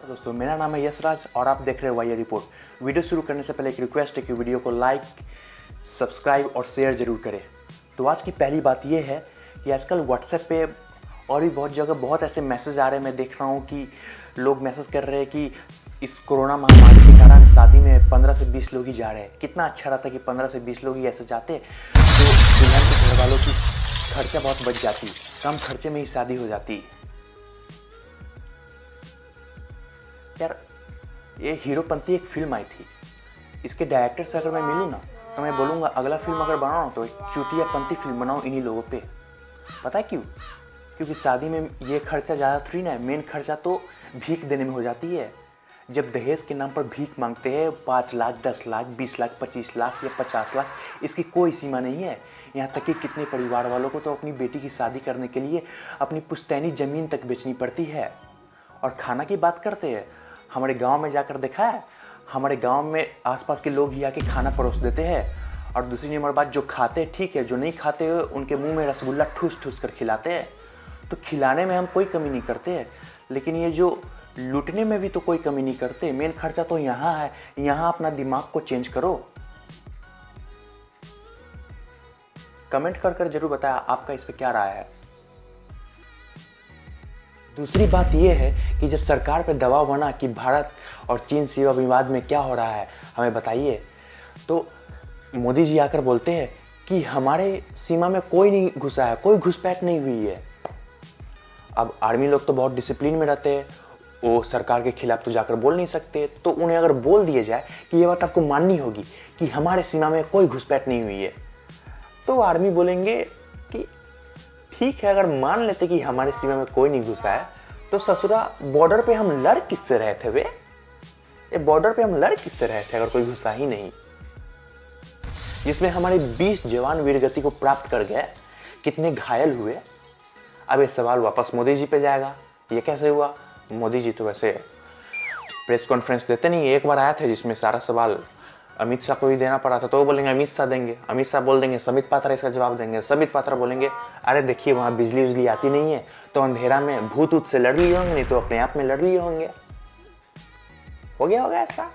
दोस्तों, मेरा नाम है यशराज और आप देख रहे हैं वाई रिपोर्ट। वीडियो शुरू करने से पहले एक रिक्वेस्ट है कि वीडियो को लाइक, सब्सक्राइब और शेयर जरूर करें। तो आज की पहली बात यह है कि आजकल व्हाट्सएप पे और भी बहुत जगह बहुत ऐसे मैसेज आ रहे हैं। मैं देख रहा हूँ कि लोग मैसेज कर रहे हैं कि इस कोरोना महामारी के कारण शादी में 15 से 20 लोग ही जा रहे हैं। कितना अच्छा रहता कि 15 से 20 लोग ही ऐसे जाते तो दुल्हन के घर वालों की खर्चा बहुत बच जाती, कम खर्चे में ही शादी हो जाती। यार, ये हीरोपंती एक फिल्म आई थी। इसके डायरेक्टर से अगर मैं मिलूँ ना तो मैं बोलूँगा अगला फिल्म अगर बनाओ तो चूतियापंती फिल्म बनाओ इन्हीं लोगों पे। पता है क्यों? क्योंकि शादी में ये खर्चा ज़्यादा थोड़ी ना है। मेन खर्चा तो भीख देने में हो जाती है। जब दहेज के नाम पर भीख मांगते हैं 5 लाख, 10 लाख, 20 लाख, 25 लाख या 50 लाख, इसकी कोई सीमा नहीं है। यहाँ तक कि कितने परिवार वालों को तो अपनी बेटी की शादी करने के लिए अपनी पुश्तैनी ज़मीन तक बेचनी पड़ती है। और खाना की बात करते हैं, हमारे गांव में जाकर देखा है, हमारे गांव में आसपास के लोग ही आके खाना परोस देते हैं। और दूसरी नंबर बात, जो खाते हैं ठीक है, जो नहीं खाते हैं उनके मुंह में रसगुल्ला ठूस ठूस कर खिलाते हैं। तो खिलाने में हम कोई कमी नहीं करते हैं, लेकिन ये जो लूटने में भी तो कोई कमी नहीं करते। मेन खर्चा तो यहाँ है। यहाँ अपना दिमाग को चेंज करो। कमेंट कर कर जरूर बताया आपका इस पे क्या राय है। दूसरी बात यह है कि जब सरकार पर दबाव बना कि भारत और चीन सीमा विवाद में क्या हो रहा है हमें बताइए, तो मोदी जी आकर बोलते हैं कि हमारे सीमा में कोई नहीं घुसा है, कोई घुसपैठ नहीं हुई है। अब आर्मी लोग तो बहुत डिसिप्लिन में रहते हैं, वो सरकार के खिलाफ तो जाकर बोल नहीं सकते। तो उन्हें अगर बोल दिया जाए कि ये बात आपको माननी होगी कि हमारे सीमा में कोई घुसपैठ नहीं हुई है, तो आर्मी बोलेंगे कि ठीक है, अगर मान लेते कि हमारे सीमा में कोई नहीं घुसा है तो ससुरा बॉर्डर पे हम लड़ किससे रहे थे? वे ये बॉर्डर पे हम लड़ किससे रहे थे अगर कोई घुसा ही नहीं? जिसमें हमारे 20 जवान वीरगति को प्राप्त कर गए, कितने घायल हुए। अब ये सवाल वापस मोदी जी पे जाएगा। ये कैसे हुआ? मोदी जी तो वैसे प्रेस कॉन्फ्रेंस देते नहीं। एक बार आया थे जिसमें सारा सवाल अमित शाह को ही देना पड़ा था, तो वो बोलेंगे अमित शाह देंगे। अमित शाह बोल देंगे संबित पात्रा इसका जवाब देंगे। संबित पात्रा बोलेंगे अरे देखिए वहां बिजली उजली आती नहीं है, तो अंधेरा में भूत ऊत से लड़ लिए होंगे, नहीं तो अपने आप में लड़ लिए होंगे। हो गया होगा ऐसा।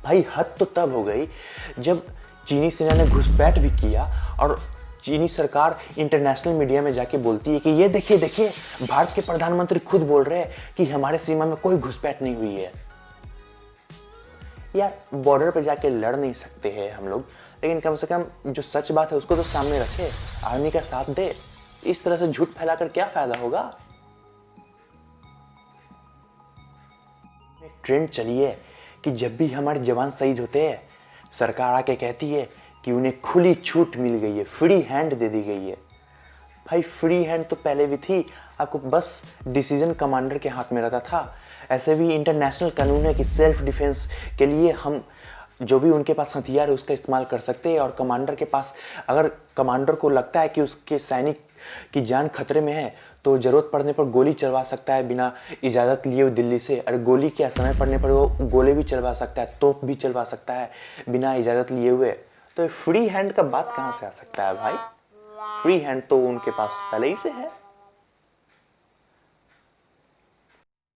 भाई हद तो तब हो गई जब चीनी सेना ने घुसपैठ भी किया और चीनी सरकार इंटरनेशनल मीडिया में जाके बोलती है कि ये देखिए देखिए, भारत के प्रधानमंत्री खुद बोल रहे हैं कि हमारे सीमा में कोई घुसपैठ नहीं हुई है। यार, बॉर्डर पे जाके लड़ नहीं सकते हैं हम लोग, लेकिन कम से कम जो सच बात है उसको तो सामने रखे, आर्मी का साथ दे। इस तरह से झूठ फैलाकर क्या फायदा होगा? ट्रेंड चली है कि जब भी हमारे जवान शहीद होते हैं सरकार आके कहती है कि उन्हें खुली छूट मिल गई है, फ्री हैंड दे दी गई है। भाई फ्री हैंड तो पहले भी थी, आपको बस डिसीजन कमांडर के हाथ में रहता था। ऐसे भी इंटरनेशनल कानून है कि सेल्फ डिफेंस के लिए हम जो भी उनके पास हथियार है उसका इस्तेमाल कर सकते हैं। और कमांडर के पास, अगर कमांडर को लगता है कि उसके सैनिक की जान खतरे में है तो जरूरत पड़ने पर गोली चलवा सकता है बिना इजाज़त लिए हुए दिल्ली से। और गोली क्या, समय पड़ने पर वो गोले भी चलवा सकता है, तोप भी चलवा सकता है बिना इजाज़त लिए हुए। तो फ्री हैंड का बात कहाँ से आ सकता है भाई? फ्री हैंड तो उनके पास पहले ही से है।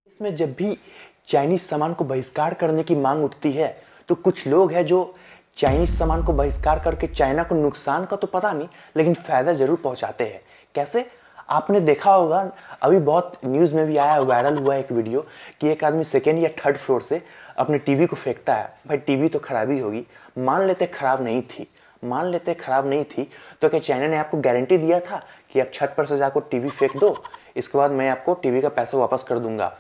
इसमें जब भी चाइनीज सामान को बहिष्कार करने की मांग उठती है तो कुछ लोग हैं जो चाइनीज सामान को बहिष्कार करके चाइना को नुकसान का तो पता नहीं, लेकिन फायदा जरूर पहुंचाते हैं। कैसे? आपने देखा होगा, अभी बहुत न्यूज में भी आया, वायरल हुआ एक वीडियो कि एक आदमी सेकेंड या थर्ड फ्लोर से अपने टीवी को फेंकता है। भाई टीवी तो खराबी होगी, मान लेते खराब नहीं थी, मान लेते खराब नहीं थी, तो क्या चाइना ने आपको गारंटी दिया था कि आप छत पर से जाकर टीवी फेंक दो, इसके बाद मैं आपको टीवी का पैसा वापस कर दूंगा?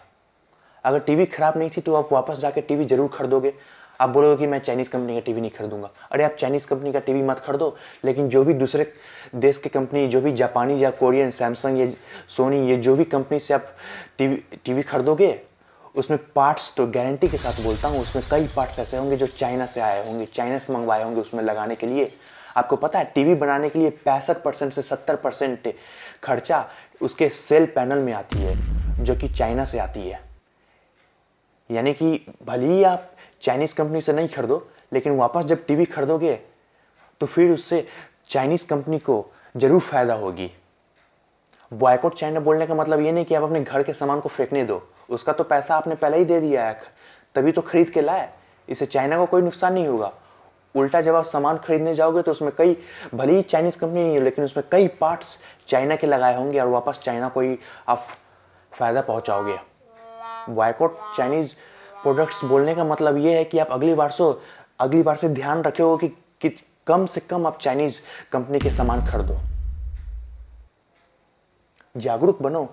अगर टीवी खराब नहीं थी तो आप वापस जाके टीवी जरूर खरीदोगे। आप बोलोगे कि मैं चाइनीज कंपनी का टीवी नहीं खरीदूंगा। अरे आप चाइनीज कंपनी का टीवी मत खरीदो, लेकिन जो भी दूसरे देश की कंपनी, जो भी जापानी या कोरियन, सैमसंग या सोनी, ये जो भी कंपनी से आप टीवी खरीदोगे उसमें पार्ट्स तो गारंटी के साथ बोलता हूँ, उसमें कई पार्ट्स ऐसे होंगे जो चाइना से आए होंगे, चाइना से मंगवाए होंगे उसमें लगाने के लिए। आपको पता है टीवी बनाने के लिए 65% से 70% खर्चा उसके सेल पैनल में आती है, जो कि चाइना से आती है। यानी कि भले ही आप चाइनीज कंपनी से नहीं खरीदो, लेकिन वापस जब टीवी खरीदोगे तो फिर उससे चाइनीज कंपनी को जरूर फायदा होगी। बॉयकॉट चाइना बोलने का मतलब ये नहीं कि आप अपने घर के सामान को फेंकने दो, उसका तो पैसा आपने पहले ही दे दिया है, तभी तो खरीद के लाए। इससे चाइना को कोई नुकसान नहीं होगा। उल्टा जब आप सामान खरीदने जाओगे तो उसमें कई, भले ही चाइनीज कंपनी नहीं है, लेकिन उसमें कई पार्ट्स चाइना के लगाए होंगे और वापस चाइना को ही आप फायदा पहुंचाओगे। बॉयकॉट चाइनीज प्रोडक्ट्स बोलने का मतलब ये है कि आप अगली बार से ध्यान रखे हो कि कम से कम आप चाइनीज कंपनी के सामान खरीदो। जागरूक बनो।